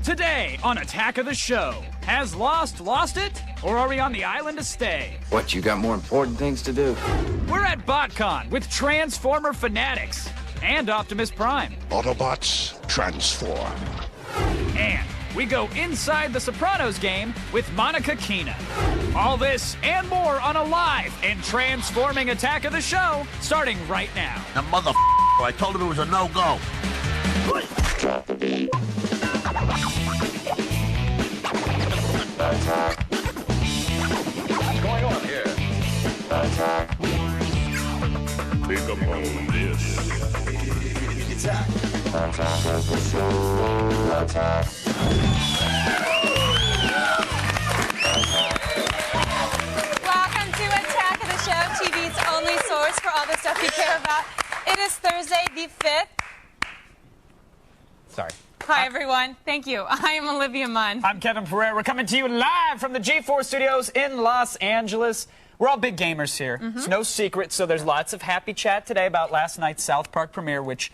Today on Attack of the Show, has Lost lost it? Or are we on the island to stay? What, you got more important things to do? We're at BotCon with Transformer fanatics and Optimus Prime. Autobots, transform. And we go inside the Sopranos game with Monica Keena. All this and more on a live and transforming Attack of the Show starting right now. The I told him it was a no-go. What's going on here? Think upon this. Attack. Attack of the Show. Attack. Welcome to Attack of the Show, TV's only source for all the stuff you care about. It is Thursday the 5th. Sorry. Hi, everyone. Thank you. I am Olivia Munn. I'm Kevin Pereira. We're coming to you live from the G4 studios in Los Angeles. We're all big gamers here. It's no secret, so there's lots of happy chat today about last night's South Park premiere, which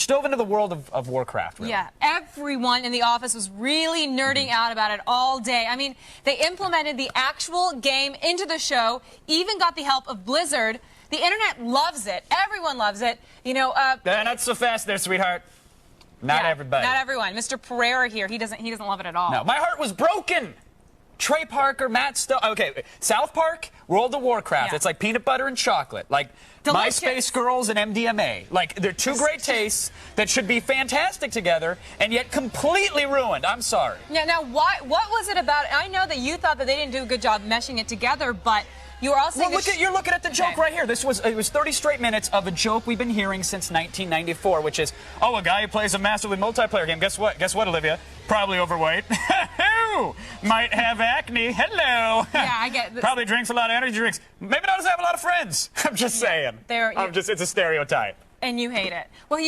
dove into the world of Warcraft, really. Yeah, everyone in the office was really nerding out about it all day. I mean, they implemented the actual game into the show, even got the help of Blizzard. The internet loves it. Everyone loves it. You know, Not so fast there, sweetheart. Not everybody. Not everyone. Mr. Pereira here, he doesn't love it at all. No, my heart was broken. Trey Parker, Matt Stone. Okay, South Park, World of Warcraft. Yeah. It's like peanut butter and chocolate. Like Delicious. MySpace Girls and MDMA. Like, they're two great tastes that should be fantastic together and yet completely ruined. I'm sorry. Now, what was it about? I know that you thought that they didn't do a good job meshing it together, but you were also saying you're looking at the joke right here. It was 30 straight minutes of a joke we've been hearing since 1994, which is, oh, a guy who plays a massively multiplayer game. Guess what? Guess what, Olivia? Probably overweight. Might have acne. Hello. Yeah, I get this. Probably drinks a lot of energy drinks. Maybe not have a lot of friends. I'm just saying. It's a stereotype. And you hate it. Well,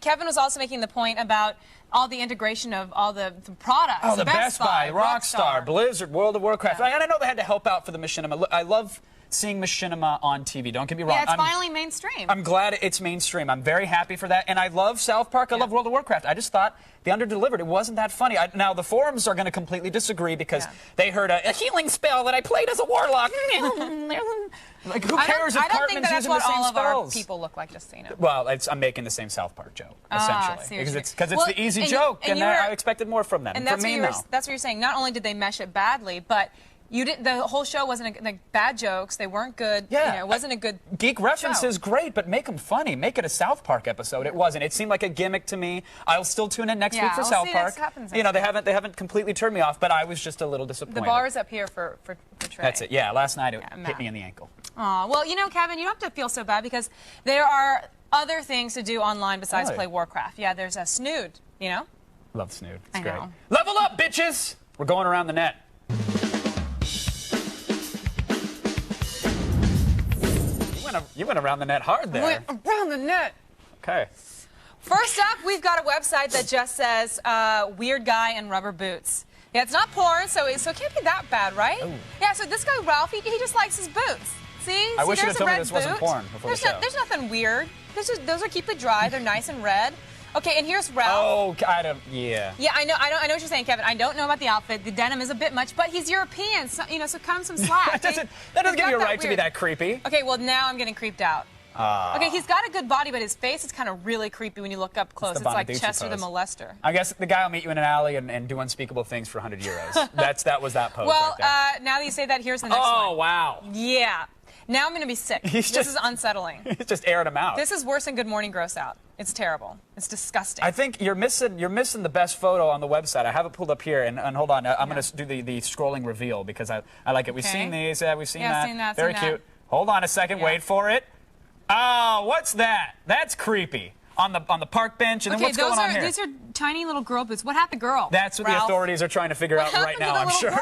Kevin was also making the point about all the integration of all the products. Oh, the Best Buy, Rockstar, Blizzard, World of Warcraft. Yeah. And I know they had to help out for the Machinima. I love seeing Machinima on TV. Don't get me wrong. Yeah, it's finally mainstream. I'm glad it's mainstream. I'm very happy for that. And I love South Park. I love World of Warcraft. I just thought they underdelivered. It wasn't that funny. Now, the forums are going to completely disagree because they heard a healing spell that I played as a warlock. Like, who cares if I don't think Cartman's that's using what the same all of our spells? people look like, just so you know. Well, I'm making the same South Park joke, essentially. Because it's the easy joke, and I expected more from them. And from me, that's what you're saying. Not only did they mesh it badly, but the whole show wasn't like bad jokes. They weren't good. Yeah. You know, it wasn't a good Geek references, great, but make them funny. Make it a South Park episode. It wasn't. It seemed like a gimmick to me. I'll still tune in next week for South Park. You know, they haven't completely turned me off, but I was just a little disappointed. The bar is up here for Trey. That's it. Yeah, last night it hit me in the ankle. Aw, well, you know, Kevin, you don't have to feel so bad because there are other things to do online besides play Warcraft. Yeah, there's a Snood, you know? Love Snood. It's I great. know. Level up, bitches! We're going around the net. You went around the net hard there. Went around the net. Okay. First up, we've got a website that just says weird guy in rubber boots. Yeah, it's not porn, so it can't be that bad, right? Ooh. Yeah, so this guy, Ralph, he just likes his boots. See? I wish you there's had told a me red this wasn't boot. porn before the show. There's nothing weird. Those are keep it dry. They're nice and red. Okay, and here's Ralph. Oh, I don't. Yeah. Yeah, I know what you're saying, Kevin. I don't know about the outfit. The denim is a bit much, but he's European, so so cut him some slack. that doesn't give you a right to be that creepy. Okay, well now I'm getting creeped out. Okay, he's got a good body, but his face is kind of really creepy when you look up close. It's like Chester the Molester. I guess the guy will meet you in an alley and do unspeakable things for 100 euros. that was that pose. Well, right there. now that you say that, here's the next one. Oh, wow. Yeah. Now I'm going to be sick. This is unsettling. He's just airing him out. This is worse than Good Morning Gross Out. It's terrible. It's disgusting. I think you're missing the best photo on the website. I have it pulled up here, and hold on. I'm going to do the scrolling reveal because I like it. We've seen these. We've seen that. Seen that. Very seen cute. That. Hold on a second. Wait for it. Oh, what's that? That's creepy. On the park bench, and then what's going on here? These are tiny little girl boots. What happened, girl? That's what the authorities are trying to figure out right now, I'm sure.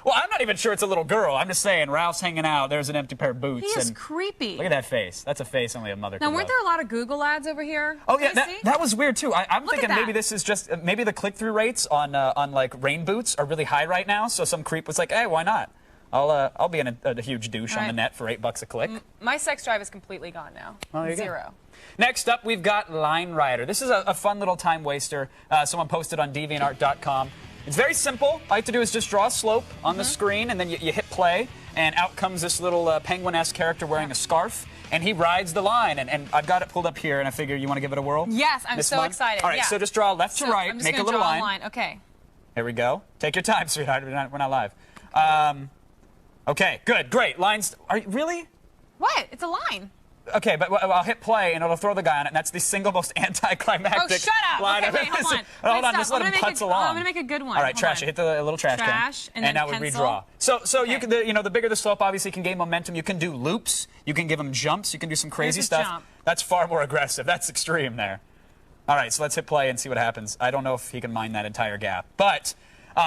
Well, I'm not even sure it's a little girl. I'm just saying, Ralph's hanging out. There's an empty pair of boots. He is creepy. Look at that face. That's a face only a mother could Now, weren't there a lot of Google ads over here? Oh, yeah, that was weird, too. I'm thinking that. maybe this is just, maybe the click-through rates on like, rain boots are really high right now, so some creep was like, hey, why not? I'll be a huge douche on the net for $8 a click. My sex drive is completely gone now. Oh, there you go. Zero. Next up, we've got Line Rider. This is a fun little time waster. Someone posted on DeviantArt.com. It's very simple. All you have to do is just draw a slope on the screen, and then you hit play, and out comes this little penguin-esque character wearing a scarf, and he rides the line. And I've got it pulled up here, and I figure you want to give it a whirl? Yes, I'm so excited. All right, so just draw left to right, I'm just make a gonna little draw line. Okay. Here we go. Take your time, sweetheart. We're not live. Okay, good, great. Lines. Are you really? What? It's a line. Okay, but I'll hit play and it'll throw the guy on it, and that's the single most anticlimactic Oh, shut up! line Okay, I've wait, ever hold seen. on. Hold on, just let him putz along. I'm gonna make a good one. All right, Hold trash on. it. Hit the little trash can. And then now we pencil. redraw. So Okay. you can, the bigger the slope, obviously, you can gain momentum. You can do loops. You can give him jumps. You can do some crazy Here's a stuff. jump. That's far more aggressive. That's extreme there. All right, so let's hit play and see what happens. I don't know if he can mine that entire gap, but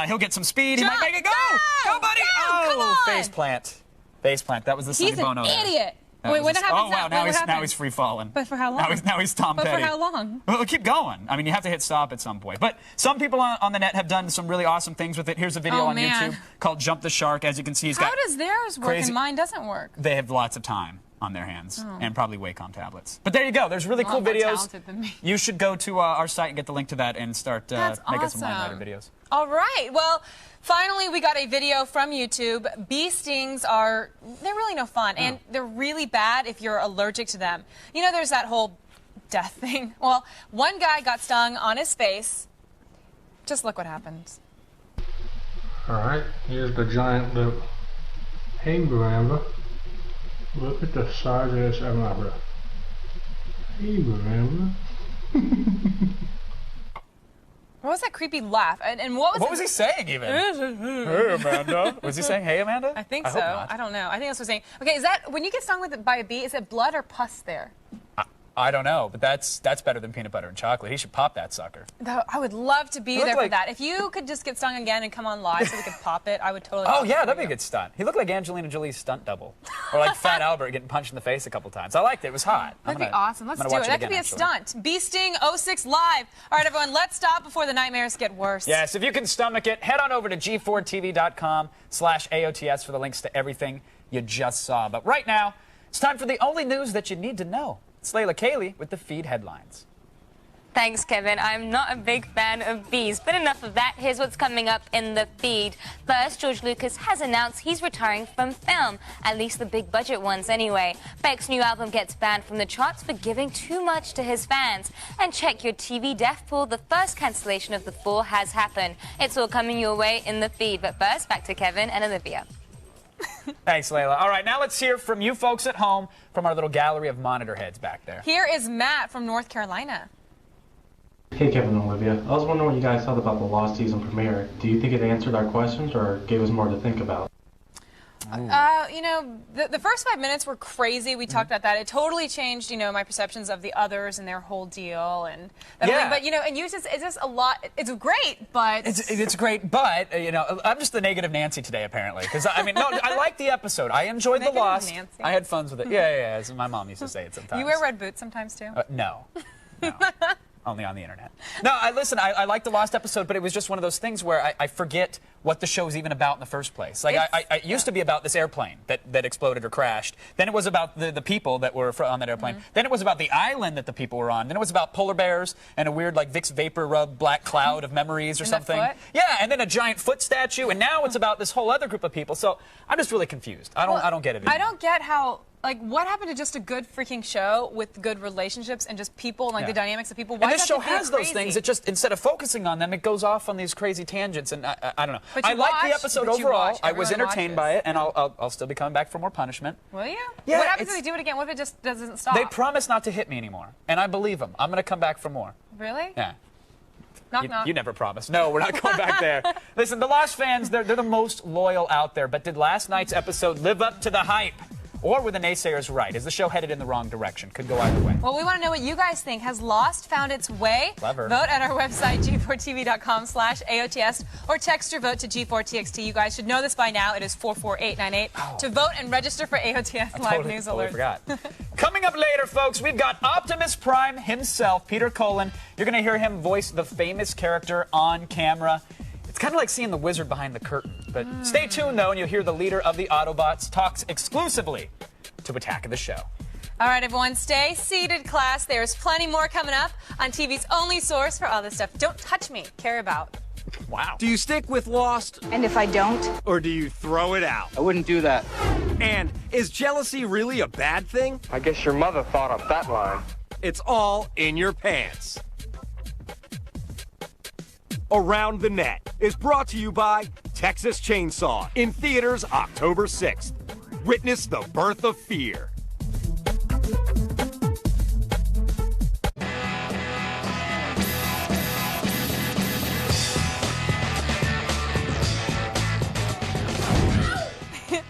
he'll get some speed. Jump. He might make it go. Go, buddy! Go, come Oh, on. face plant. Face plant. That was the He's Sonny Bono an there. idiot. That Wait, was what a- happens Oh, wow, now? What now happens? he's free falling. But for how long? Now he's Tom But Petty. for how long? Well, keep going. I mean, you have to hit stop at some point. But some people on the net have done some really awesome things with it. Here's a video Oh, on man. YouTube called Jump the Shark. As you can see, he's How got does theirs work crazy- and mine doesn't work? They have lots of time on their hands and probably Wacom tablets. But there you go. There's really A cool lot more videos. talented than me. You should go to our site and get the link to that and start That's making some Line awesome. Rider videos. All right. Well, finally, we got a video from YouTube. Bee stings they're really no fun, and they're really bad if you're allergic to them. You know, there's that whole death thing. Well, one guy got stung on his face. Just look what happens. Alright, here's the giant loop. Hey Miranda, look at the size of this Miranda. Hey Miranda. What was that creepy laugh? And what What was he saying even? Hey, Amanda. Was he saying, hey, Amanda? I think hope so. not. I don't know. I think that's what we're saying. Okay, is that when you get stung by a bee? Is it blood or pus there? I don't know, but that's better than peanut butter and chocolate. He should pop that sucker. Though I would love to be looked there for like- that. If you could just get stung again and come on live so we could pop it, I would totally. Oh, pop it yeah, for that'd be a you. good stunt. He looked like Angelina Jolie's stunt double. Or like Fat Albert getting punched in the face a couple times. I liked it. It was hot. That'd be awesome. Let's do it. That could be a stunt. Bee Sting 06 live. All right, everyone, let's stop before the nightmares get worse. Yes, if you can stomach it, head on over to g4tv.com/AOTS for the links to everything you just saw. But right now, it's time for the only news that you need to know. It's Layla Cayley with the feed headlines. Thanks, Kevin. I'm not a big fan of bees, but enough of that. Here's what's coming up in the feed. First, George Lucas has announced he's retiring from film, at least the big budget ones anyway. Beck's new album gets banned from the charts for giving too much to his fans. And check your TV death pool. The first cancellation of the fall has happened. It's all coming your way in the feed. But first, back to Kevin and Olivia. Thanks, Layla. All right, now let's hear from you folks at home from our little gallery of monitor heads back there. Here is Matt from North Carolina. Hey Kevin and Olivia, I was wondering what you guys thought about the Lost season premiere. Do you think it answered our questions or gave us more to think about? You know, the first 5 minutes were crazy. We talked about that. It totally changed, you know, my perceptions of the others and their whole deal and everything. Yeah. But you know, and it's just a lot. It's great, but It's great, but, you know, I'm just the negative Nancy today, apparently. Because, I mean, no, I liked the episode. I enjoyed the Negative Lost. Nancy. I had fun with it. Yeah, as my mom used to say it sometimes. you wear red boots sometimes too. No. Only on the internet. No, I liked the Lost episode, but it was just one of those things where I forget what the show's even about in the first place. Like, it used to be about this airplane that exploded or crashed. Then it was about the people that were on that airplane. Then it was about the island that the people were on. Then it was about polar bears and a weird, like, Vicks Vapor Rub black cloud of memories or And the something. foot? Yeah, and then a giant foot statue, and now it's about this whole other group of people. So I'm just really confused. I don't get it I anymore. don't get how. Like, what happened to just a good freaking show with good relationships and just people, like the dynamics of people? Why And this does show it have to be has those crazy? things. It just, instead of focusing on them, it goes off on these crazy tangents, and I don't know. But you I liked the watch, episode but you overall. watch. I was Everyone entertained watches. by it, and I'll still be coming back for more punishment. Will you? Yeah, What happens it's- if they do it again? What if it just doesn't stop? They promise not to hit me anymore, and I believe them. I'm going to come back for more. Really? Yeah. Knock knock. You never promised. No, we're not going back there. Listen, the Lost fans, they're the most loyal out there, but did last night's episode live up to the hype? Or were the naysayers right? Is the show headed in the wrong direction? Could go either way. Well, we want to know what you guys think. Has Lost found its way? Clever. Vote at our website, g4tv.com/AOTS, or text your vote to G4TXT. You guys should know this by now. It is 44898 to vote and register for AOTS Live News Totally Alerts. forgot. Coming up later, folks, we've got Optimus Prime himself, Peter Cullen. You're going to hear him voice the famous character on camera. It's It's kind of like seeing the wizard behind the curtain. But stay tuned, though, and you'll hear the leader of the Autobots talks exclusively to Attack of the Show. All right, everyone, stay seated, class. There's plenty more coming up on TV's only source for all this stuff. Don't touch me. Care about. Wow. Do you stick with Lost? And if I don't? Or do you throw it out? I wouldn't do that. And is jealousy really a bad thing? I guess your mother thought up that line. It's all in your pants. Around the Net is brought to you by Texas Chainsaw in theaters October 6th. Witness the birth of fear.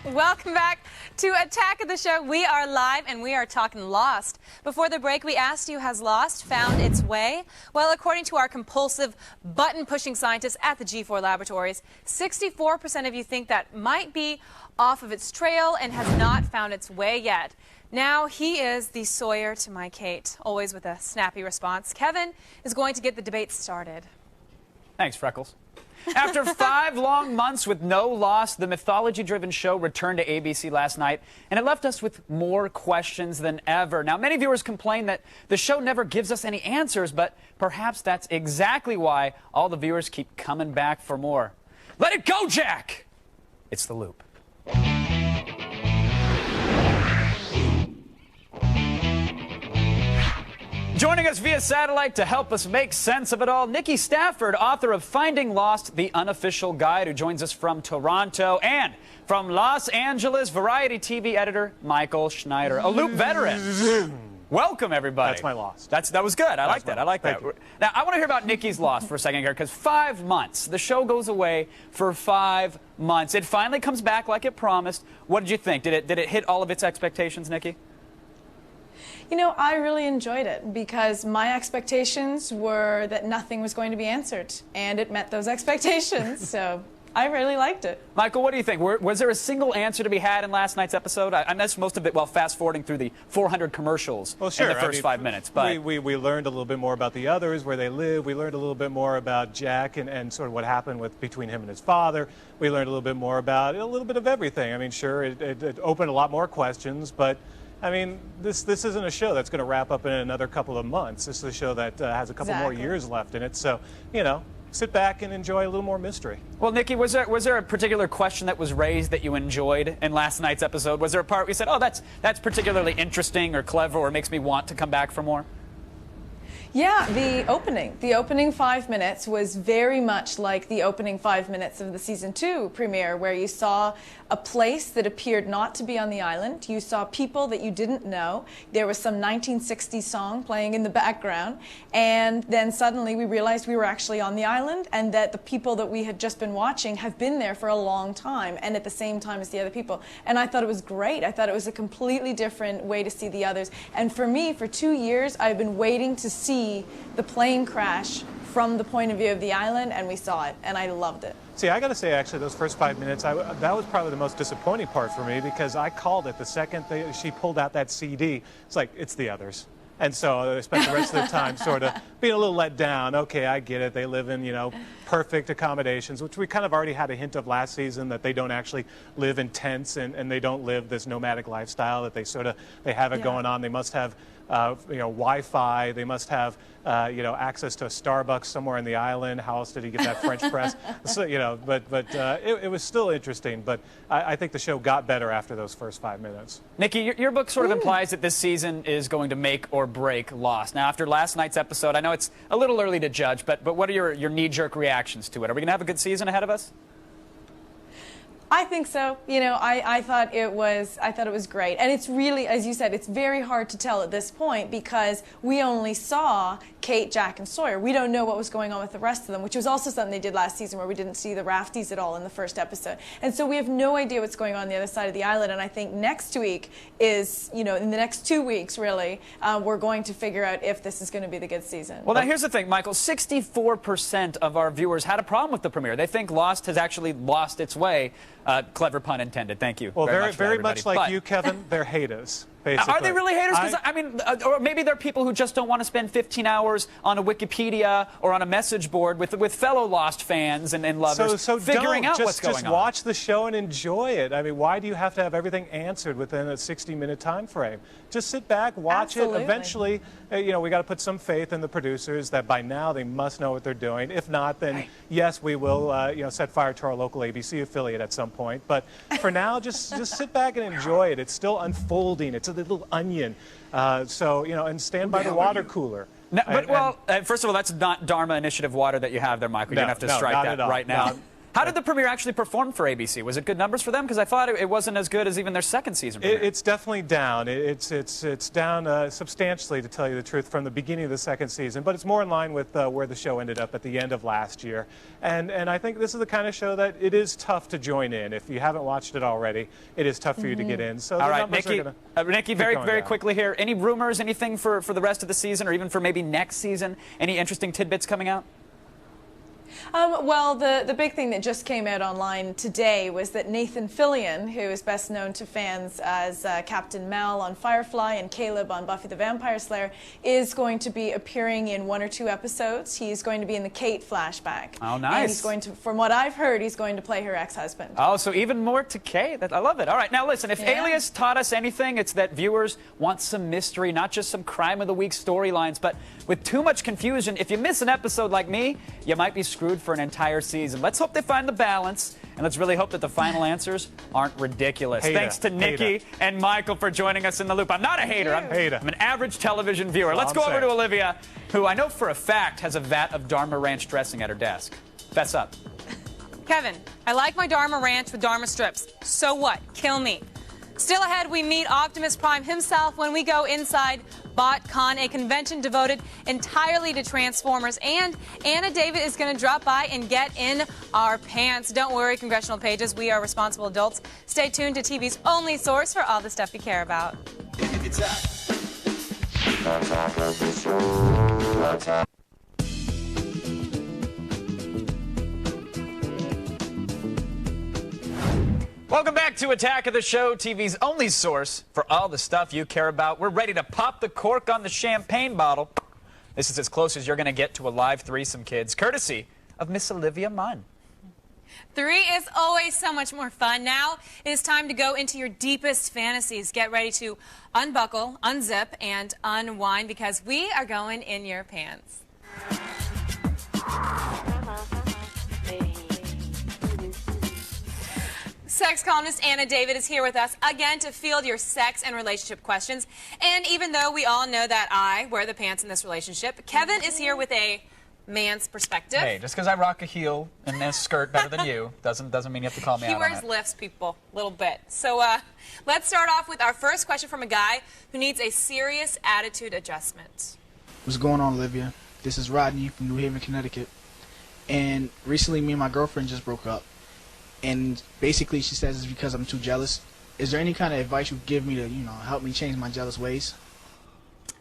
Welcome back to Attack of the Show. We are live and we are talking Lost. Before the break, we asked you, has Lost found its way? Well, according to our compulsive button-pushing scientists at the G4 Laboratories, 64% of you think that might be off of its trail and has not found its way yet. Now, he is the Sawyer to my Kate, always with a snappy response. Kevin is going to get the debate started. Thanks, Freckles. After 5 long months with no Lost, the mythology-driven show returned to ABC last night, and it left us with more questions than ever. Now, many viewers complain that the show never gives us any answers, but perhaps that's exactly why all the viewers keep coming back for more. Let it go, Jack! It's The Loop. Joining us via satellite to help us make sense of it all, Nikki Stafford, author of Finding Lost, the Unofficial Guide, who joins us from Toronto, and from Los Angeles, Variety TV editor Michael Schneider, a Loop veteran. Welcome, everybody. That's my Lost. That was good. I like that. I like that. Now, I want to hear about Nikki's Lost for a second here, because 5 months. The show goes away for 5 months. It finally comes back like it promised. What did you think? Did it hit all of its expectations, Nikki? You know, I really enjoyed it because my expectations were that nothing was going to be answered, and it met those expectations, so I really liked it. Michael, what do you think? Was there a single answer to be had in last night's episode? I missed most of it while fast-forwarding through the 400 commercials in the first 5 minutes. But we learned a little bit more about the others, where they live. We learned a little bit more about Jack and sort of what happened between him and his father. We learned a little bit more about a little bit of everything. I mean, sure, it opened a lot more questions, but I mean, this isn't a show that's going to wrap up in another couple of months. This is a show that has a couple more years left in it. So, you know, sit back and enjoy a little more mystery. Well, Nikki, was there a particular question that was raised that you enjoyed in last night's episode? Was there a part where you said, oh, that's particularly interesting or clever or makes me want to come back for more? Yeah, the opening 5 minutes was very much like the opening 5 minutes of the season 2 premiere, where you saw a place that appeared not to be on the island. You saw people that you didn't know. There was some 1960s song playing in the background, and then suddenly we realized we were actually on the island and that the people that we had just been watching have been there for a long time and at the same time as the other people. And I thought it was great. I thought it was a completely different way to see the others. And for me, for 2 years, I've been waiting to see the plane crash from the point of view of the island, and we saw it, and I loved it. See, I got to say, actually, those first 5 minutes, that was probably the most disappointing part for me, because I called it the second she pulled out that CD. It's like, it's the others. And so I spent the rest of the time sort of being a little let down. Okay, I get it. They live in, you know, perfect accommodations, which we kind of already had a hint of last season, that they don't actually live in tents and they don't live this nomadic lifestyle, that they have it going on. They must have you know, Wi-Fi. They must have, you know, access to a Starbucks somewhere in the island. How else did he get that French press? So, you know, but it was still interesting. But I think the show got better after those first 5 minutes. Nikki, your book sort of implies that this season is going to make or break Lost. Now, after last night's episode, I know it's a little early to judge, but what are your knee-jerk reactions to it? Are we going to have a good season ahead of us? I think so. You know, I thought it was great, and it's really, as you said, it's very hard to tell at this point because we only saw Kate, Jack, and Sawyer. We don't know what was going on with the rest of them, which was also something they did last season, where we didn't see the Rafties at all in the first episode, and so we have no idea what's going on the other side of the island. And I think next week is, you know, in the next 2 weeks, really, we're going to figure out if this is going to be the good season. Well, now here's the thing, Michael. 64% of our viewers had a problem with the premiere. They think Lost has actually lost its way. Clever pun intended. Thank you. Well, very very much like you, Kevin, they're haters. basically. Are they really haters? Because I mean, or maybe they're people who just don't want to spend 15 hours on a Wikipedia or on a message board with fellow Lost fans and lovers figuring out what's going on. Just watch the show and enjoy it. I mean, why do you have to have everything answered within a 60-minute time frame? Just sit back, watch it. Eventually, you know, we got to put some faith in the producers that by now they must know what they're doing. If not, then yes, we will, you know, set fire to our local ABC affiliate at some point. But for now, just sit back and enjoy it. It's still unfolding. It's a little onion. So, you know, and stand by the water cooler. No, but, first of all, that's not Dharma Initiative water that you have there, Michael. You're going to have to strike that right now. How did the premiere actually perform for ABC? Was it good numbers for them? Because I thought it wasn't as good as even their second season premiere. It's definitely down. It's down substantially, to tell you the truth, from the beginning of the second season. But it's more in line with where the show ended up at the end of last year. And I think this is the kind of show that it is tough to join in. If you haven't watched it already, it is tough for you to get in. So all right, Nikki, very quickly here. Any rumors, anything for the rest of the season, or even for maybe next season? Any interesting tidbits coming out? Well, the big thing that just came out online today was that Nathan Fillion, who is best known to fans as Captain Mal on Firefly and Caleb on Buffy the Vampire Slayer, is going to be appearing in 1 or 2 episodes. He's going to be in the Kate flashback. Oh, nice. And he's going to, from what I've heard, he's going to play her ex-husband. Oh, so even more to Kate. I love it. All right, now listen, if Alias taught us anything, it's that viewers want some mystery, not just some crime of the week storylines, but with too much confusion, if you miss an episode like me, you might be screwed for an entire season. Let's hope they find the balance, and let's really hope that the final answers aren't ridiculous. Thanks to Nikki and Michael for joining us in the loop. I'm not a hater. I'm an average television viewer. Let's go over to Olivia, who I know for a fact has a vat of Dharma Ranch dressing at her desk. Fess up. Kevin, I like my Dharma Ranch with Dharma strips. So what? Kill me. Still ahead, we meet Optimus Prime himself when we go inside BotCon, a convention devoted entirely to Transformers. And Anna David is going to drop by and get in our pants. Don't worry, congressional pages. We are responsible adults. Stay tuned to TV's only source for all the stuff you care about. Welcome back to Attack of the Show, TV's only source for all the stuff you care about. We're ready to pop the cork on the champagne bottle. This is as close as you're going to get to a live threesome, kids, courtesy of Miss Olivia Munn. 3 is always so much more fun. Now it is time to go into your deepest fantasies. Get ready to unbuckle, unzip, and unwind because we are going in your pants. Sex columnist Anna David is here with us again to field your sex and relationship questions. And even though we all know that I wear the pants in this relationship, Kevin is here with a man's perspective. Hey, just because I rock a heel and a skirt better than you doesn't mean you have to call me out on He wears lifts, people, a little bit. So let's start off with our first question from a guy who needs a serious attitude adjustment. What's going on, Olivia? This is Rodney from New Haven, Connecticut. And recently, me and my girlfriend just broke up. And basically, she says it's because I'm too jealous. Is there any kind of advice you'd give me to, you know, help me change my jealous ways?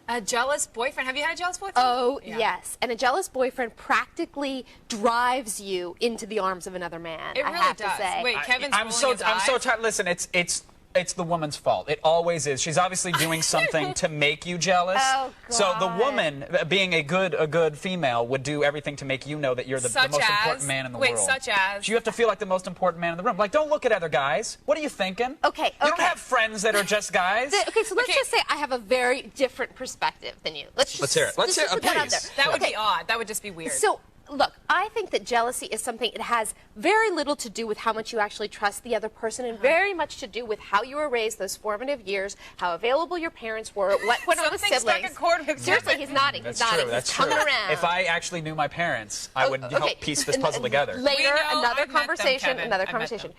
A jealous boyfriend. Have you had a jealous boyfriend? Oh, yes. And a jealous boyfriend practically drives you into the arms of another man. It really I have does. To say. Wait, Kevin's I'm so tired. Listen, it's the woman's fault. It always is. She's obviously doing something to make you jealous. Oh, God. So the woman, being a good female, would do everything to make you know that you're the most important man in the world. Wait, such as? You have to feel like the most important man in the room. Like, don't look at other guys. What are you thinking? Okay. You don't have friends that are just guys. Okay, so let's just say I have a very different perspective than you. Let's hear it. Let's hear it, please. That would be odd. That would just be weird. So, look, I think that jealousy is something, it has very little to do with how much you actually trust the other person and very much to do with how you were raised those formative years, how available your parents were, what went on with siblings. Seriously, he's nodding. That's he's nodding. true. That's he's true. coming around. If I actually knew my parents, I would help piece this puzzle together. Later, another conversation.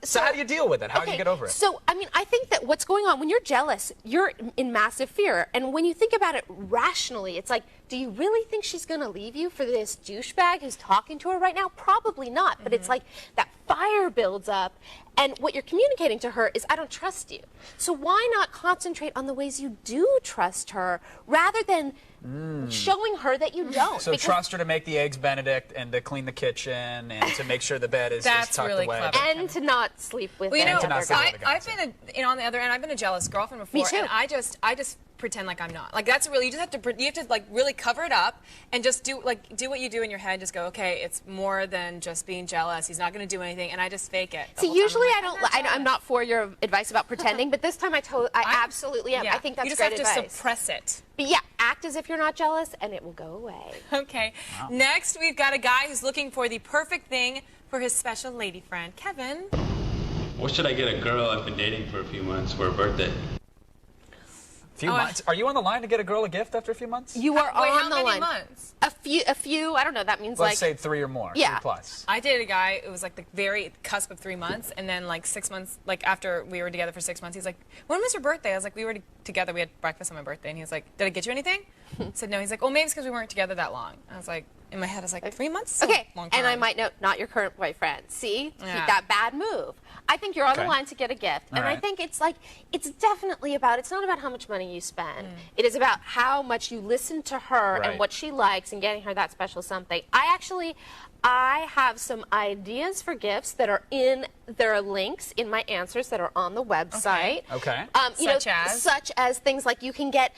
So how do you deal with it? How do you get over it? So, I mean, I think that what's going on, when you're jealous, you're in massive fear. And when you think about it rationally, it's like, do you really think she's going to leave you for this douchebag who's talking to her right now? Probably not. But it's like that fire builds up, and what you're communicating to her is, I don't trust you. So why not concentrate on the ways you do trust her, rather than showing her that you don't? So trust her to make the eggs Benedict and to clean the kitchen and to make sure the bed is tucked really away. clever. And to not sleep with Well, you know, another guy. I've been on the other end. I've been a jealous girlfriend before, Me too. and I just pretend like I'm not. Like that's really you have to like really cover it up and just do what you do in your head. Just go, okay, it's more than just being jealous. He's not going to do anything, and I just fake it. See, usually I'm not for your advice about pretending, but this time I absolutely am. Yeah. I think that's you just great have to advice. suppress it. But yeah, act as if you're not jealous, and it will go away. Okay. Wow. Next, we've got a guy who's looking for the perfect thing for his special lady friend, Kevin. What should I get a girl I've been dating for a few months for her birthday? Few months? Are you on the line to get a girl a gift after a few months? You are on the line. How many months? A few. I don't know. That means Let's say 3 or more. Yeah. 3 plus. I dated a guy. It was like the very cusp of 3 months, and then like 6 months. Like after we were together for 6 months, he's like, "When was your birthday?" I was like, "We were together. We had breakfast on my birthday." And he was like, "Did I get you anything?" I said, "No." He's like, "Well, maybe it's because we weren't together that long." I was like, in my head, I was like, 3 months? Okay, Long time. and I might note, not your current boyfriend. See? Yeah. That bad move. I think you're on the line to get a gift. And I think it's definitely about, it's not about how much money you spend. It is about how much you listen to her and what she likes and getting her that special something. I have some ideas for gifts that are there are links in my answers that are on the website. Okay. Such as things like you can get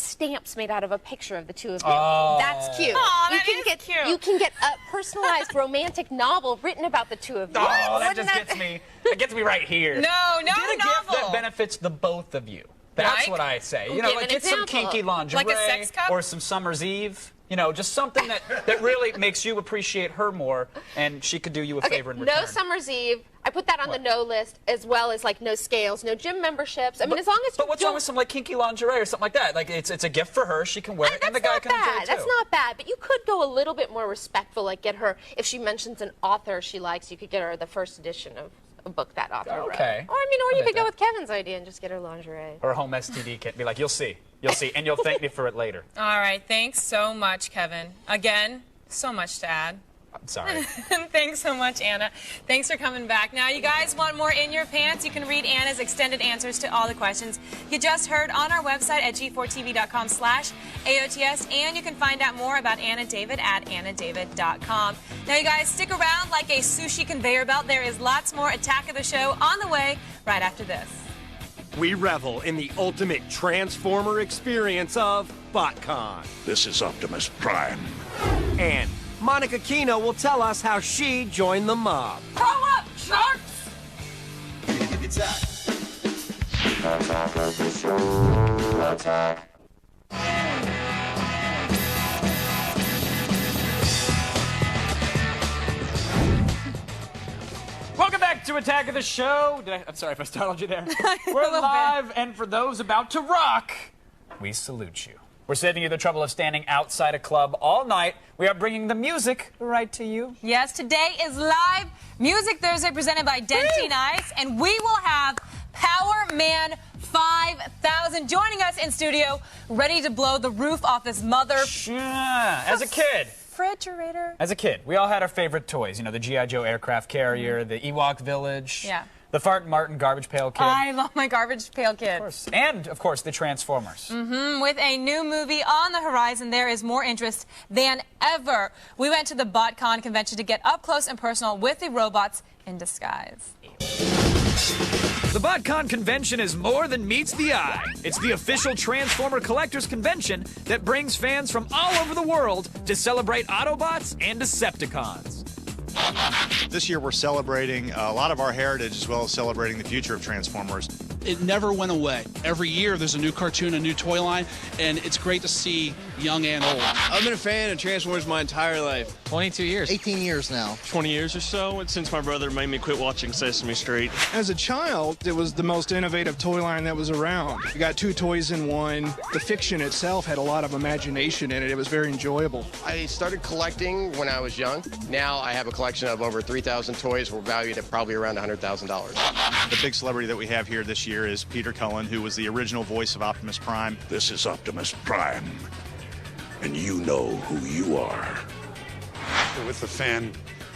stamps made out of a picture of the two of you. Oh. That's cute. Oh, cute. You can get a personalized romantic novel written about the two of you. Oh, that just gets me. That gets me right here. No, not get a gift that benefits the both of you. That's what I say. You know, like get some kinky lingerie, like a sex cup? or some Summer's Eve. You know, just something that really makes you appreciate her more, and she could do you a favor in return. No Summer's Eve. I put that on the no list, as well as like no scales, no gym memberships. I mean, as long as. But what's wrong with some like kinky lingerie or something like that? Like it's a gift for her. She can wear it, and the guy can enjoy it too. That's not bad. But you could go a little bit more respectful. Like get her, if she mentions an author she likes, you could get her the first edition of a book that author wrote. Okay. Or you could go with Kevin's idea and just get her lingerie. Or a home STD kit. Be like, you'll see, and you'll thank me for it later. All right, thanks so much, Kevin. Again, so much to add. I'm sorry. Thanks so much, Anna. Thanks for coming back. Now, you guys want more In Your Pants? You can read Anna's extended answers to all the questions you just heard on our website at g4tv.com/AOTS, and you can find out more about Anna David at annadavid.com. Now, you guys, stick around like a sushi conveyor belt. There is lots more Attack of the Show on the way right after this. We revel in the ultimate Transformer experience of BotCon. This is Optimus Prime. And Monica Kino will tell us how she joined the mob. Grow up, sharks! Welcome back to Attack of the Show. I'm sorry if I startled you there. We're live, and for those about to rock, we salute you. We're saving you the trouble of standing outside a club all night. We are bringing the music right to you. Yes, today is Live Music Thursday presented by Dentine Ice, and we will have Power Man 5000 joining us in studio, ready to blow the roof off his mother. Yeah, as a kid. Refrigerator. As a kid, we all had our favorite toys. You know, the G.I. Joe aircraft carrier, the Ewok Village. Yeah. The Fart Martin Garbage Pail Kid. I love my Garbage Pail Kid. Of course. And, of course, the Transformers. With a new movie on the horizon, there is more interest than ever. We went to the BotCon convention to get up close and personal with the robots in disguise. The BotCon convention is more than meets the eye. It's the official Transformer Collectors Convention that brings fans from all over the world to celebrate Autobots and Decepticons. This year we're celebrating a lot of our heritage as well as celebrating the future of Transformers. It never went away. Every year there's a new cartoon, a new toy line, and it's great to see young and old. I've been a fan of Transformers my entire life. 22 years. 18 years now. 20 years or so, since my brother made me quit watching Sesame Street. As a child, it was the most innovative toy line that was around. You got two toys in one. The fiction itself had a lot of imagination in it. It was very enjoyable. I started collecting when I was young. Now I have a collection of over 3,000 toys. We're valued at probably around $100,000. The big celebrity that we have here this year is Peter Cullen, who was the original voice of Optimus Prime. This is Optimus Prime, and you know who you are. With the fan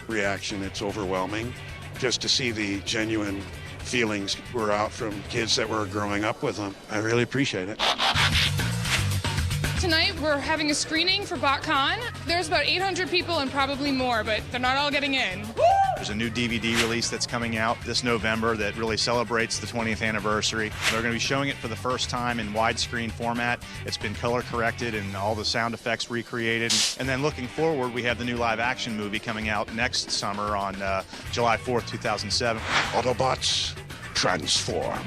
reaction. It's overwhelming just to see the genuine feelings were out from kids that were growing up with them. I really appreciate it. Tonight we're having a screening for BotCon. There's about 800 people and probably more, but they're not all getting in. There's a new DVD release that's coming out this November that really celebrates the 20th anniversary. They're going to be showing it for the first time in widescreen format. It's been color corrected and all the sound effects recreated. And then looking forward, we have the new live action movie coming out next summer on July 4th, 2007. Autobots, transform.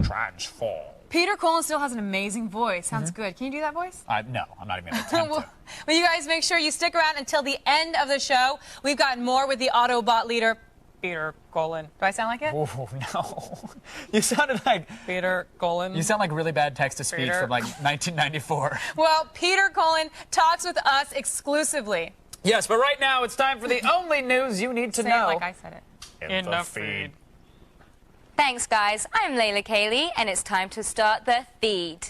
Transform. Peter Cullen still has an amazing voice. Sounds good. Can you do that voice? No, I'm not even going to attempt to. Well, you guys make sure you stick around until the end of the show. We've got more with the Autobot leader, Peter Cullen. Do I sound like it? Oh, no. You sounded like... Peter Cullen. You sound like really bad text-to-speech from, like, 1994. Well, Peter Cullen talks with us exclusively. Yes, but right now it's time for the only news you need to know. Say it like I said it. In the feed. Thanks, guys. I'm Layla Kaylee, and it's time to start the feed.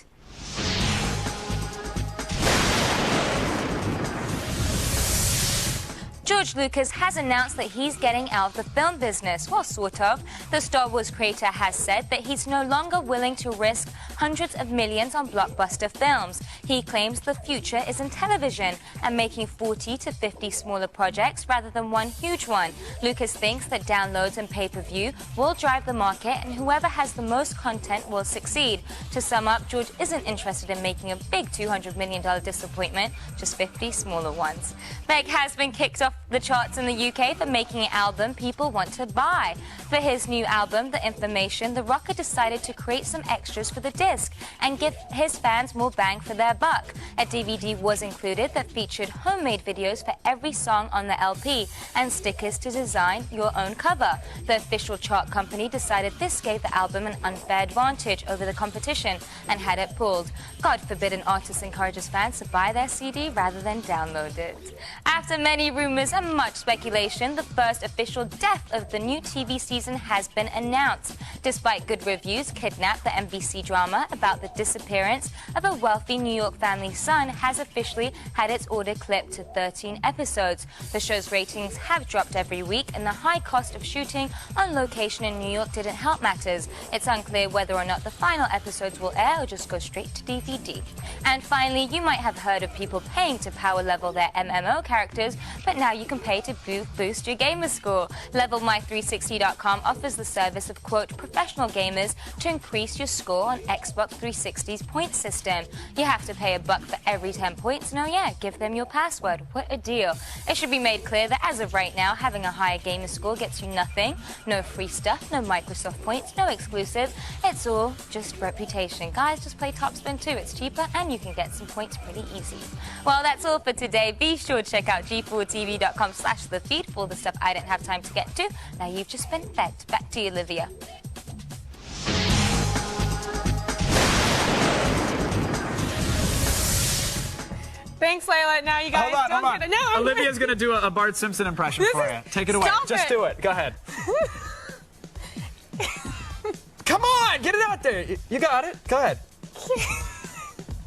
George Lucas has announced that he's getting out of the film business. Well, sort of. The Star Wars creator has said that he's no longer willing to risk hundreds of millions on blockbuster films. He claims the future is in television and making 40 to 50 smaller projects rather than one huge one. Lucas thinks that downloads and pay-per-view will drive the market and whoever has the most content will succeed. To sum up, George isn't interested in making a big $200 million disappointment, just 50 smaller ones. Beck has been kicked off the charts in the UK for making an album people want to buy. For his new album, The Information, the rocker decided to create some extras for the disc and give his fans more bang for their buck. A DVD was included that featured homemade videos for every song on the LP and stickers to design your own cover. The official chart company decided this gave the album an unfair advantage over the competition and had it pulled. God forbid an artist encourages fans to buy their CD rather than download it. After many rumors and much speculation, the first official death of the new TV season has been announced. Despite good reviews, Kidnapped, the NBC drama about the disappearance of a wealthy New York family's son, has officially had its order clipped to 13 episodes. The show's ratings have dropped every week, and the high cost of shooting on location in New York didn't help matters. It's unclear whether or not the final episodes will air or just go straight to DVD. And finally, you might have heard of people paying to power level their MMO characters, but now you can pay to boost your gamer score. LevelMy360.com offers the service of, quote, professional gamers to increase your score on Xbox 360's point system. You have to pay $1 for every 10 points, and oh yeah, give them your password. What a deal. It should be made clear that as of right now, having a higher gamer score gets you nothing. No free stuff, no Microsoft points, no exclusive. It's all just reputation. Guys, just play Topspin 2. It's cheaper, and you can get some points pretty easy. Well, that's all for today. Be sure to check out g4tv.com/thefeed for all the stuff I didn't have time to get to. Now you've just been fed. Back to you, Olivia. Thanks, Layla. Now you guys hold on. No, Olivia's going to do a Bart Simpson impression for you. Take it away. Just do it. Go ahead. Come on, get it out there. You got it. Go ahead.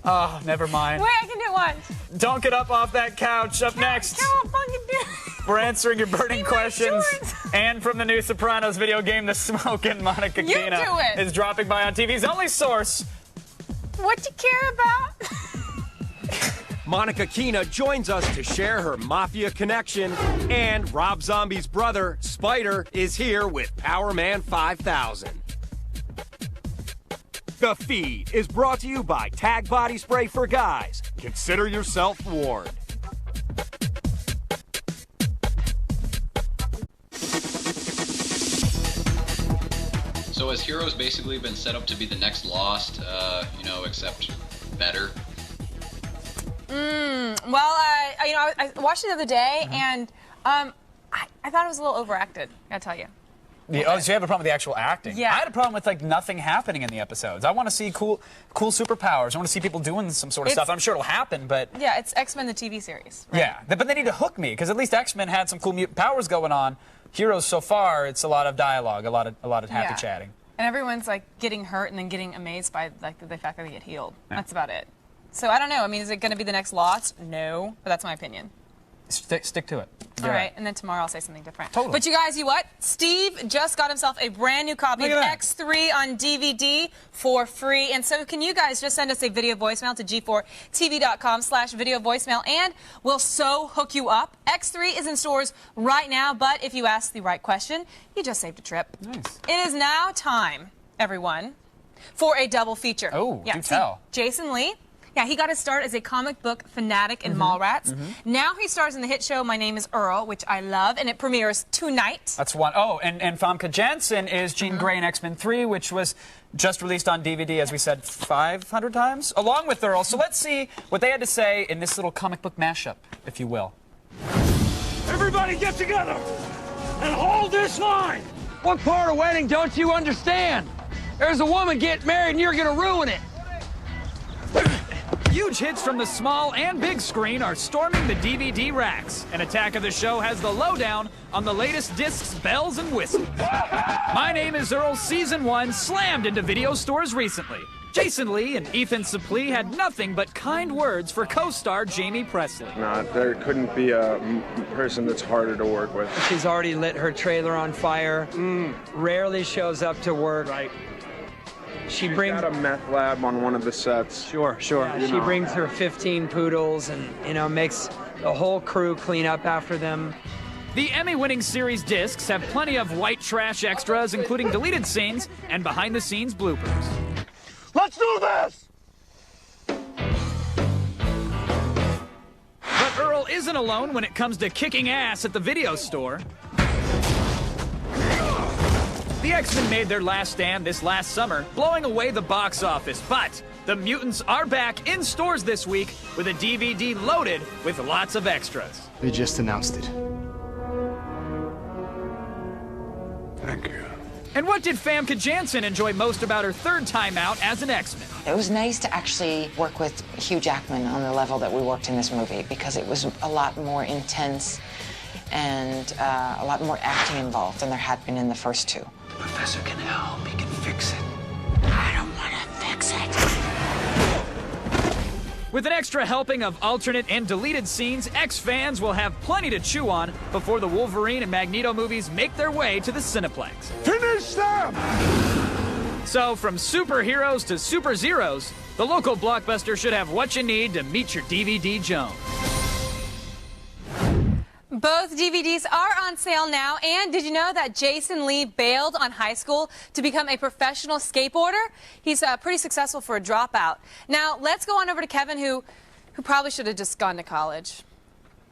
Oh, never mind. Wait, I can do it once. Don't get up off that couch. Up next. Come on, fucking do it. We're answering your burning questions. And from the new Sopranos video game, The Smokin', Monica Keena is dropping by on TV's only source. What you care about? Monica Keena joins us to share her Mafia connection, and Rob Zombie's brother, Spider, is here with Power Man 5000. The Feed is brought to you by Tag Body Spray for Guys. Consider yourself warned. So has Heroes basically been set up to be the next Lost, except better? Well, I watched it the other day, and I thought it was a little overacted, I gotta tell you. Oh, so you have a problem with the actual acting? Yeah. I had a problem with, like, nothing happening in the episodes. I want to see cool superpowers. I want to see people doing some sort of stuff. I'm sure it'll happen, but... Yeah, it's X-Men the TV series. Right? Yeah, but they need to hook me, because at least X-Men had some cool mutant powers going on. Heroes, so far, it's a lot of dialogue, a lot of happy chatting. And everyone's, like, getting hurt and then getting amazed by, like, the fact that they get healed. Yeah. That's about it. So, I don't know. I mean, is it going to be the next Lost? No, but that's my opinion. Stick to it. All right, and then tomorrow I'll say something different. Totally. But you guys, Steve just got himself a brand new copy of X3 on DVD for free. And so can you guys just send us a video voicemail to g4tv.com/video voicemail, and we'll so hook you up. X3 is in stores right now, but if you ask the right question, you just saved a trip. Nice. It is now time, everyone, for a double feature. Oh, do tell. Jason Lee. Yeah, he got his start as a comic book fanatic in Mallrats. Now he stars in the hit show My Name is Earl, which I love, and it premieres tonight. That's one. Oh, and Famke Janssen is Jean Grey in X-Men 3, which was just released on DVD, as we said, 500 times, along with Earl. So let's see what they had to say in this little comic book mashup, if you will. Everybody get together and hold this line. What part of wedding don't you understand? There's a woman getting married and you're going to ruin it. Huge hits from the small and big screen are storming the DVD racks. And Attack of the Show has the lowdown on the latest discs, bells, and whistles. My Name is Earl Season 1 slammed into video stores recently. Jason Lee and Ethan Suplee had nothing but kind words for co-star Jamie Presley. No, there couldn't be a person that's harder to work with. She's already lit her trailer on fire. Rarely shows up to work. Right. She She's brings got a meth lab on one of the sets. Sure. You She know. brings her 15 poodles and, makes the whole crew clean up after them. The Emmy-winning series discs have plenty of white trash extras, including deleted scenes and behind-the-scenes bloopers. Let's do this! But Earl isn't alone when it comes to kicking ass at the video store. The X-Men made their last stand this last summer, blowing away the box office. But the mutants are back in stores this week with a DVD loaded with lots of extras. They just announced it. Thank you. And what did Famke Janssen enjoy most about her third time out as an X-Men? It was nice to actually work with Hugh Jackman on the level that we worked in this movie, because it was a lot more intense and a lot more acting involved than there had been in the first two. The professor can help. He can fix it. I don't want to fix it. With an extra helping of alternate and deleted scenes, X-fans will have plenty to chew on before the Wolverine and Magneto movies make their way to the Cineplex. Finish them! So, from superheroes to super zeros, the local Blockbuster should have what you need to meet your DVD Jones. Both DVDs are on sale now, and did you know that Jason Lee bailed on high school to become a professional skateboarder? He's pretty successful for a dropout. Now, let's go on over to Kevin, who probably should have just gone to college.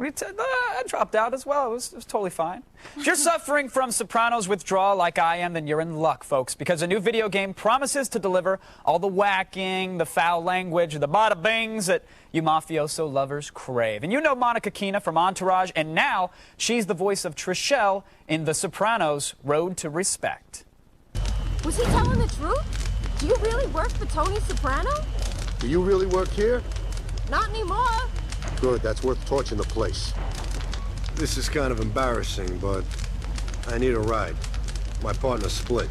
I dropped out as well. It was totally fine. If you're suffering from Sopranos withdrawal like I am, then you're in luck, folks, because a new video game promises to deliver all the whacking, the foul language, the bada bings that you mafioso lovers crave. And you know Monica Keena from Entourage, and now she's the voice of Trishelle in The Sopranos' Road to Respect. Was he telling the truth? Do you really work for Tony Soprano? Do you really work here? Not anymore. Good, that's worth torching the place. This is kind of embarrassing, but I need a ride. My partner's split.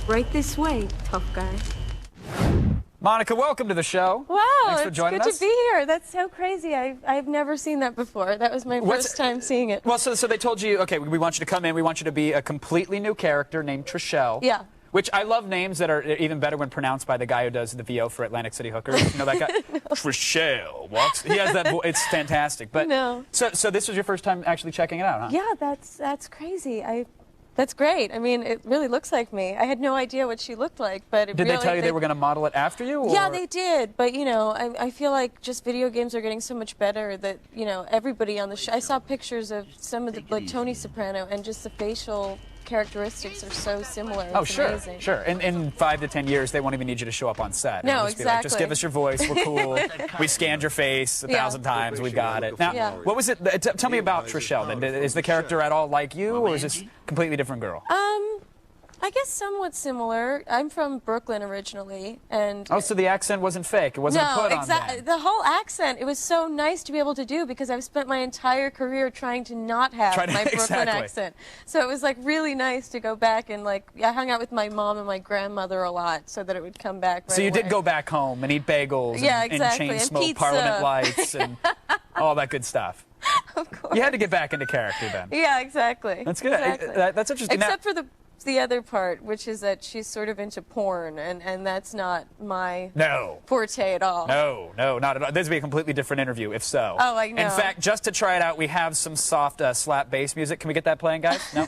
Right this way, tough guy. Monica, welcome to the show. Wow, Thanks for it's joining good us. to be here. That's so crazy. I've never seen that before. That was my first time seeing it. Well, so they told you, okay, we want you to come in. We want you to be a completely new character named Trishelle. Yeah. Which I love names that are even better when pronounced by the guy who does the VO for Atlantic City Hookers. You know that guy? No. Trishelle walks. He has that voice. It's fantastic. But No. So this was your first time actually checking it out, huh? Yeah, that's crazy. That's great. I mean, it really looks like me. I had no idea what she looked like, but it Did really, they tell you they were going to model it after you? Or? Yeah, they did. But, you know, I feel like just video games are getting so much better that, you know, everybody on the show. I saw pictures of some of the, like, Tony Soprano, and just the facial characteristics are so similar. Oh, It's sure, amazing. sure. In 5 to 10 years, they won't even need you to show up on set. No, It'll just be like, just exactly. give us your voice. We're cool. We scanned your face 1,000 times. We got it. Now, Yeah. what was it? Tell me about Trishelle. Then. Is the character at all like you, or is this a completely different girl? I guess somewhat similar. I'm from Brooklyn originally, and Oh, so the accent wasn't fake. It wasn't no, put on exactly. them. The whole accent. It was so nice to be able to do, because I've spent my entire career trying to not have my Brooklyn exactly. accent. So it was like really nice to go back and like I hung out with my mom and my grandmother a lot, so that it would come back. Right So you away. did go back home and eat bagels Yeah, and exactly, chain and smoke pizza. Parliament lights and all that good stuff. Of course. You had to get back into character then. Yeah, exactly. That's good. Exactly. That's interesting. Except for the other part, which is that she's sort of into porn, and that's not my forte at all. No, not at all. This would be a completely different interview, if so. Oh, I know. In fact, just to try it out, we have some soft slap bass music. Can we get that playing, guys? No?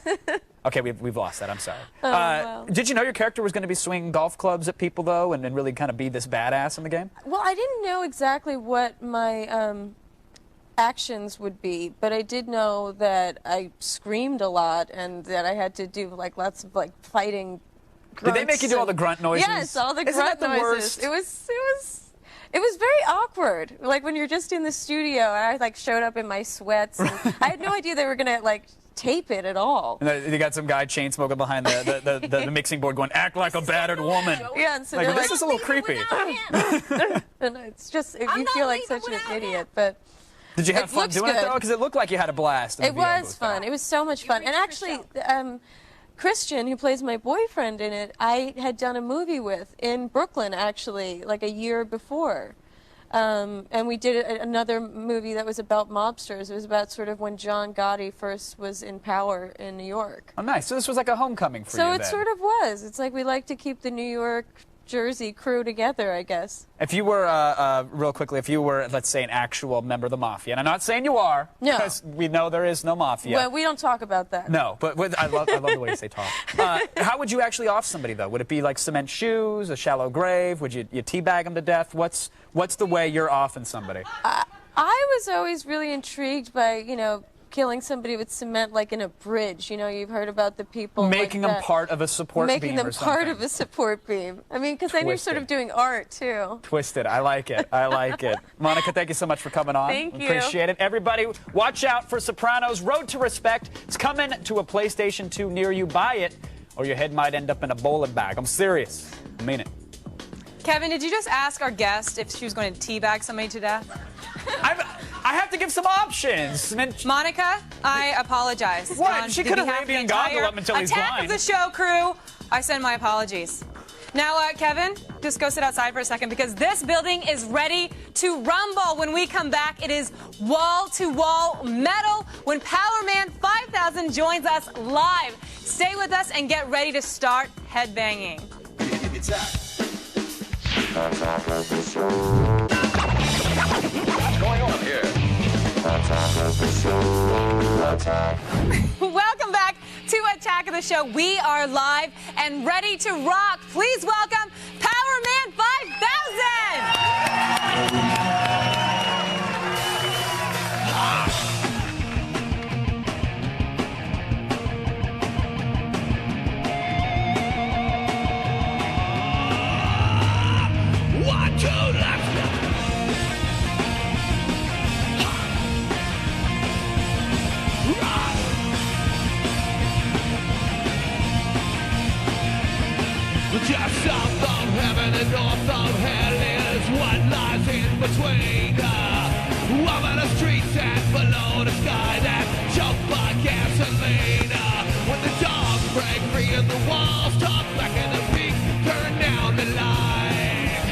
Okay, we've lost that. I'm sorry. Oh, well. Did you know your character was going to be swinging golf clubs at people, though, and really kind of be this badass in the game? Well, I didn't know exactly what my actions would be, but I did know that I screamed a lot and that I had to do like lots of like fighting grunts. Did they make you do all the grunt noises? Yes, all the Isn't grunt that the noises. worst? It was very awkward. Like when you're just in the studio and I like showed up in my sweats and I had no idea they were gonna like tape it at all. And you got some guy chain smoking behind the mixing board going, act like a battered woman. Yeah, and so like, they're this like, is a little creepy. and it's just, you feel like such an idiot, but Did you have fun looks doing it, good. though? Because it looked like you had a blast. It was fun. It was so much fun. And actually, Christian, who plays my boyfriend in it, I had done a movie with in Brooklyn, actually, like a year before. And we did another movie that was about mobsters. It was about sort of when John Gotti first was in power in New York. Oh, nice. So this was like a homecoming for you So it then. sort of was. It's like we like to keep the New York, Jersey crew together, I guess. If you were, real quickly, if you were, let's say, an actual member of the Mafia, and I'm not saying you are, No. because we know there is no Mafia. Well, we don't talk about that. No, but I love the way you say talk. How would you actually off somebody, though? Would it be like cement shoes, a shallow grave? Would you teabag them to death? What's the way you're offing somebody? I was always really intrigued by, killing somebody with cement like in a bridge. You've heard about the people Making like them part of a support beam Making them or part something. of a support beam. I mean, because then you're sort of doing art, too. Twisted. I like it. I like it. Monica, thank you so much for coming on. Thank you. Appreciate it. Everybody, watch out for Sopranos Road to Respect. It's coming to a PlayStation 2 near you. Buy it, or your head might end up in a bowling bag. I'm serious. I mean it. Kevin, did you just ask our guest if she was going to teabag somebody to death? I have to give some options. Monica, I apologize. What? She could have Arabian goggled up until he's Attack blind. of the show crew, I send my apologies. Now, Kevin, just go sit outside for a second because this building is ready to rumble. When we come back, it is wall-to-wall metal when Power Man 5000 joins us live. Stay with us and get ready to start headbanging. What's going on here? Welcome back to Attack of the Show. We are live and ready to rock. Please welcome Power Man 5000. One, two, let's go. Just south of heaven and north of hell is what lies in between. Over the streets and below the sky that's choked by gasoline. When the dogs break free and the walls talk back and the peak turn down the light.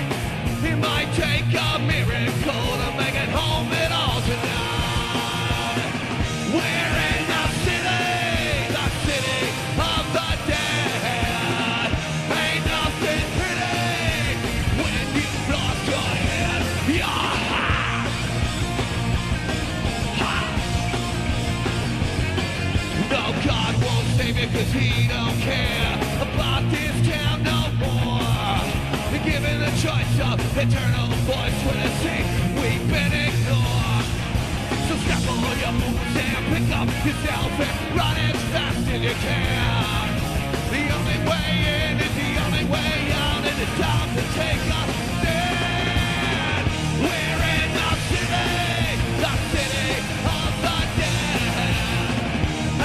It might take a miracle to make it home at all tonight. We're in the city of the dead. Ain't nothing pretty when you've lost your head. No, God won't save you 'cause he don't care about this town no more. Given the choice of eternal voice with a sick we've been ignored. So step on your moves and pick up yourself and run as fast as you can. The only way in is the only way out, and it's time to take a stand. We're in the city of the dead.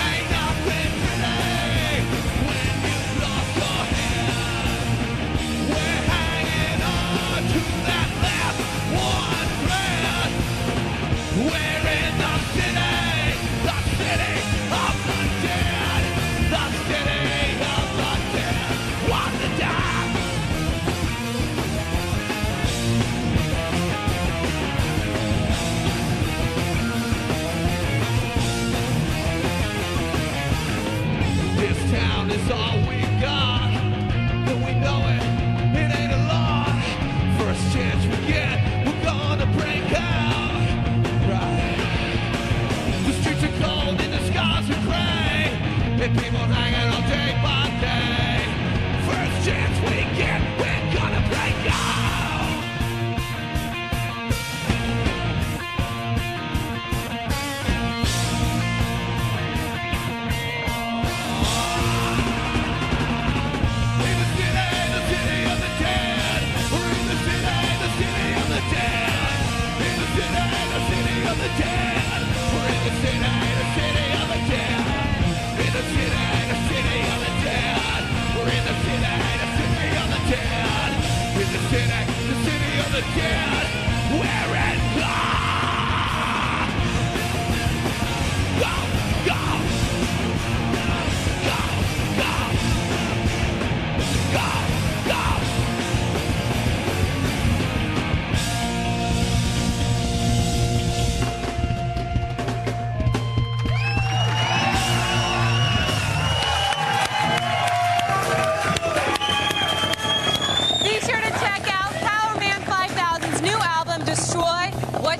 Ain't nothing pretty when you've lost your head. We're hanging on to that last one breath. We're in the city of the dead. The city of the dead. Want to die? and keep on hanging on day by day. First chance we get, we're gonna play God.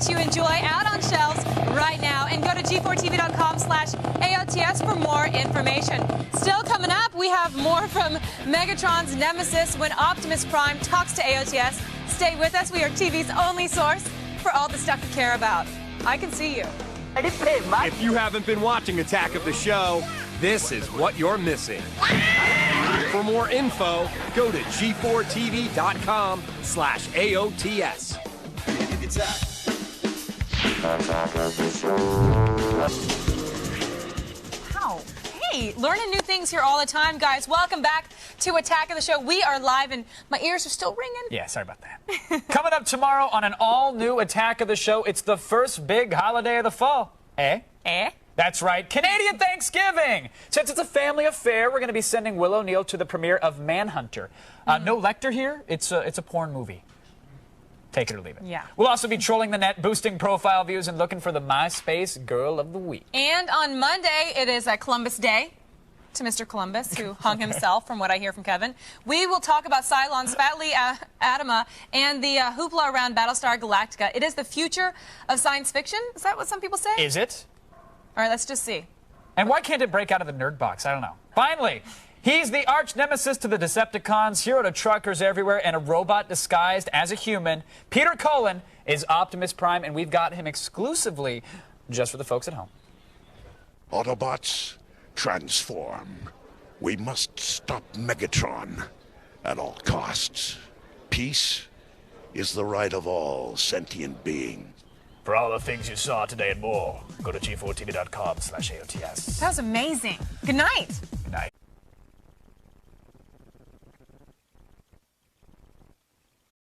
You enjoy out on shelves right now, and go to g4tv.com/AOTS for more information. Still coming up, we have more from Megatron's nemesis when Optimus Prime talks to AOTS. Stay with us. We are TV's only source for all the stuff you care about. I can see you. If you haven't been watching Attack of the Show, this is what you're missing. For more info, go to g4tv.com/AOTS. Wow. Hey, learning new things here all the time, guys. Welcome back to Attack of the Show. We are live, and my ears are still ringing. Yeah, sorry about that. Coming up tomorrow on an all-new Attack of the Show, it's the first big holiday of the fall. Eh? Eh? That's right, Canadian Thanksgiving. Since it's a family affair, we're going to be sending Will O'Neill to the premiere of Manhunter. No Lecter here. It's a porn movie. Take it or leave it. Yeah. We'll also be trolling the net, boosting profile views, and looking for the MySpace Girl of the Week. And on Monday, it is Columbus Day to Mr. Columbus, who hung himself, from what I hear from Kevin. We will talk about Cylon's Fatly Adama and the hoopla around Battlestar Galactica. It is the future of science fiction. Is that what some people say? Is it? All right, let's just see. And why can't it break out of the nerd box? I don't know. Finally, he's the arch nemesis to the Decepticons, hero to truckers everywhere, and a robot disguised as a human. Peter Cullen is Optimus Prime, and we've got him exclusively just for the folks at home. Autobots, transform. We must stop Megatron at all costs. Peace is the right of all sentient beings. For all the things you saw today and more, go to g4tv.com/AOTS. That was amazing. Good night. Good night.